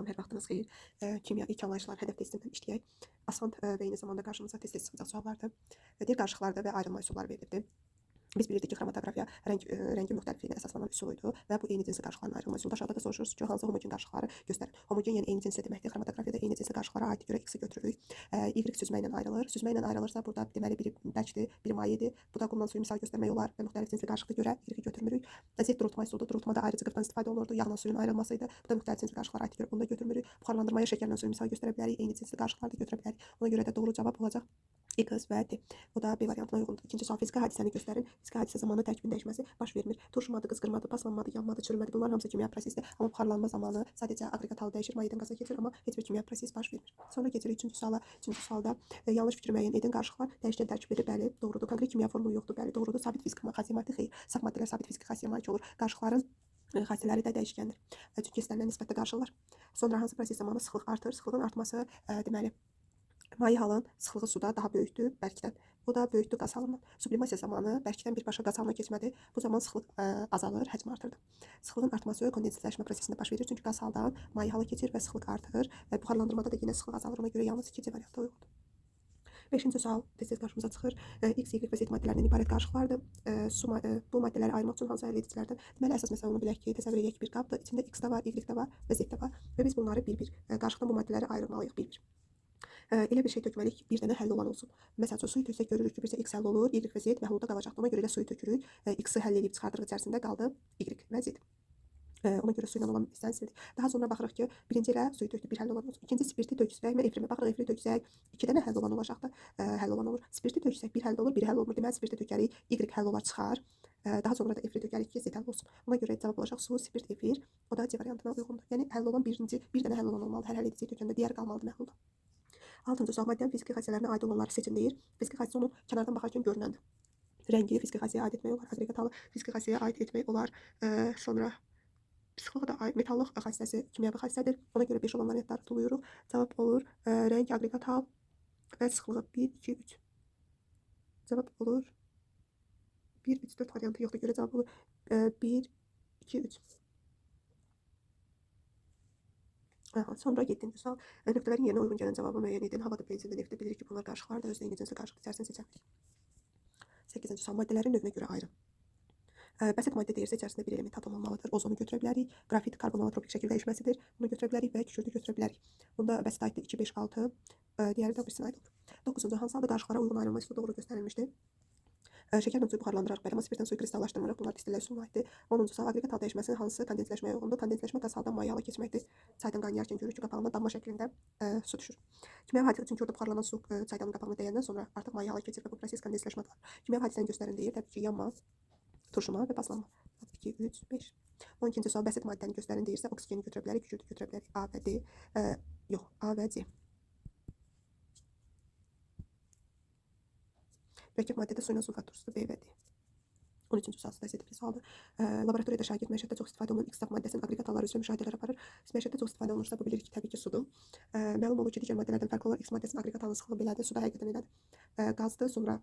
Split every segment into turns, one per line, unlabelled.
Salam, hər vaxtınız xeyir. Kimya ilk anlayışlar hədəf testindən işləyək. Asan və eyni zamanda qarşımıza test çıxacaq suallardır. Deyir qarışıqlarda və ayrılma üsulları verilibdir. Biz bilirdik ki, xromatoqrafiya rəngin müxtəlifliyinə əsaslanan üsuluydu və bu eyni cinsli qarışıqların ayrılma üsulu. Aşağıda da soruşuruz ki, hansı homogen qarışıqları göstərir. Homogen, yəni eyni cinsli deməkdir. Xromatoqrafiyada eyni cinsli qarışıqlara aid görə x-i götürürük. Y süzmə ilə ayrılır. Süzmə ilə ayrılırsa burada deməli biri bərkdir, biri mayedir. Bu da qumdan suyu misal göstərmək olar və müxtəlif cinsli qarışıqlara görə y-i götürmürük. Z durultma üsuludur. Durultmada ayrıcı qıfdan istifadə olunurdu. Yağla suyun ayrılmasıydı. Bu da müxtəlif cinsli qarışıqlara aid görə bunu da götürmürük. Buxarlandırmaya şəkərlə suyu misal göstərə bilərik. Eyni cinsli qarışıqları da götürə bilərik. Ona görə də doğru cavab olacaq X və D. O da B variantına uyğundur. İkinci sual fiziki hadisəni göstərin. Fiziki hadisə zamanı tərkibin dəyişməsi baş vermir. Turşumadı, qızqırmadı, paslanmadı, yanmadı, çürümədi. Bunlar hamısı kimya prosesdir. Amma buxarlanma zamanı sadəcə aqreqat halı dəyişir, mayedən qaza keçir, amma heç bir kimya prosesi baş vermir. Sonra keçirik üçüncü suala. Üçüncü sualda yanlış fikir müəyyən edin. Qarışıqlar dəyişkən tərkibləri bəli, doğrudur. Konkret kimya formulu yoxdur, bəli, doğrudur. Sabit fiziki xassiyyə maddəsi xeyr. Saf maddələr sabit fiziki xassiyyə malik olur. Qarışıqların xassiyələri də dəyişkəndir. Çünki istənilən nisbətdə qarşılar. Sonra hansı proses zamanı sıxlıq artır? Sıxlığın artması deməli maye halın sıxlığı suda daha böyükdür bərkdən. O da böyükdür qaz halından. Sublimasiya zamanı bərkdən birbaşa qaz halına keçmədi. Bu zaman sıxlıq azalır, həcmi artırdı. Sıxlığın artması kondensləşmə prosesində baş verir. Çünki qaz haldan maye hala keçir və sıxlıq artır. Buxarlandırmada da yenə sıxlıq azalır. Ona görə yalnız ikinci variantda uyğundur. Beşinci sual tez-tez qarşımıza çıxır. X, Y və Z maddələrindən ibarət qarışıqlardır. Bu maddələri ayırmaq üçün hansı əleyhicilərdən? Deməli, əsas məsələ onu bilək ki, təsəvvür edək ki, bir qabdır. İçində X də var, Y də var və Z də var. Və biz bunları bir-bir qarışıqdan bu maddələri ayırmalıyıq bir-bir. Elə bir şey tökməliyik ki, bir dənə həll olan olsun. Məsələn, suyu töksək görürük ki, bircə X həll olur, Y və Z məhlulda qalacaqdır. Ona görə də suyu tökürük. X-i həll edib çıxardırıq içərisində qaldı Y və Z. Ona görə su ilə olan hissəni sildik. Daha sonra baxırıq ki, birinci ilə suyu tökdük, bir həll olan olsun. İkinci spirti töksək, efirimi baxırıq, efiri töksək, 2 dənə həll olan olacaqdır. Həll olan olur. Spirti töksək, bir həll olur, bir həll olmur. Deməli, spirti tökərik, Y həll olar çıxar. Daha sonra da efiri tökərik ki, Z həll olsun. Ona görə cavab olacaq su, spirt, efir. O da C variantına uyğundur. Yəni həll olan bir dənə həll olan olmalı. Hər həll ediciyi tökəndə digər qalmalıdır məhlulda. Altıncı sual maddənin fiziki xassiyələrinə aid olanları seçin deyir. Fiziki xassiyyə onun kənardan baxarkən görünəndir. Rəngi fiziki xassiyyə aid etmək olar, aqreqat halı fiziki xassiyyə aid etmək olar. Sonra psixoloq da aid metallıq xassiyəsi kimyəvi xassiyədir. Ona görə 5 olan variantları tuluyuruq. Cavab olur rəng, aqreqat hal və sıxlığı 1, 2, 3. Cavab olur 1, 3, 4 variantı yoxdur. Görə cavab olur 1, 2, 3. Sonra 7-ci sual. Nöqtələrin yerinə uyğun gələn cavabı müəyyən edin. Havada, benzində, neftdə bilirik ki, bunlar qarışıqlar da özünə eyni cinsli qarışıq içərisində seçəmirik. 8-ci sual. Maddələrin növünə görə ayrı. Bəsit maddə deyirsə içərisində bir element atom olmalıdır. Ozonu götürə bilərik. Qrafit karbonalotropik şəkil dəyişməsidir. Bunu götürə bilərik və kükürdü götürə bilərik. Bunda bəsit aiddir 2, 5, 6. Digəri də birisine aid olur. 9-cu hansı halda qarışıqlara uyğun ayrılma üsulu doğru göstərilmişdir? Şəkərlə suyu buxarlandıraraq bəli, amma spirtdən suyu kristallaşdırmırıq. Bunlar distillə üsuluna aiddir. 10-cu sual aqreqat hal dəyişməsi hansı kondensləşməyə uyğundur? Kondensləşmə qaz haldan maye hala keçməkdir. Çaydan qaynayarkən görürük ki, qapağından damla şəklində su düşür. Kimyəvi hadisə çünki orada buxarlanan su çaydanın qapağına dəyəndən sonra artıq maye hala keçir və bu proses kondensləşmədir. Kimyəvi hadisəni göstərin deyir. Təbii ki, yanma, turşuma və paslanma. 2, 3, 5. 12-ci sual bəsit maddəni göstərin deyirsə, oksigeni götürə bilərik, kükürdü götürə bilərik. A və D. Yox, A və C. Mürəkkəb maddədə su ilə sulfat turşusu B və D. 13-cü sual statistikai sualdır. Laboratoriyada şagird məişətdə çox istifadə olunan X-saf maddəsinin aqreqat halları üzrə müşahidələr aparır. Məişətdə çox istifadə olunursa, bu bilirik ki, təbii ki, sudur. Məlum olur ki, digər maddələrdən fərqli olaraq X maddəsinin aqreqat halının sıxlığı belədir, suda həqiqətən elədir. Qazdır, sonra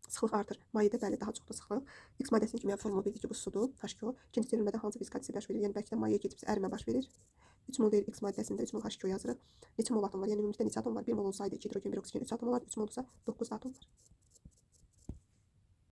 sıxlıq artır. Mayedə bəli daha çoxdur sıxlıq. X maddəsinin kimyəvi formulu bildik ki, bu sudur, H2O. İkinci çevrilmədə hansı fizik hadisəsi baş verir? Yəni bəlkə də maye keçibsə ərimə baş verir. 3 mol deyil X maddəsində 3 mol H2O yazırıq. Neçə mol atom var? Yəni ümumilikdə neçə atom var? 1 mol olsaydı 2 hidrogen, 1 oksigen, 3 atom olar. 3 mol olsa 9 atom var.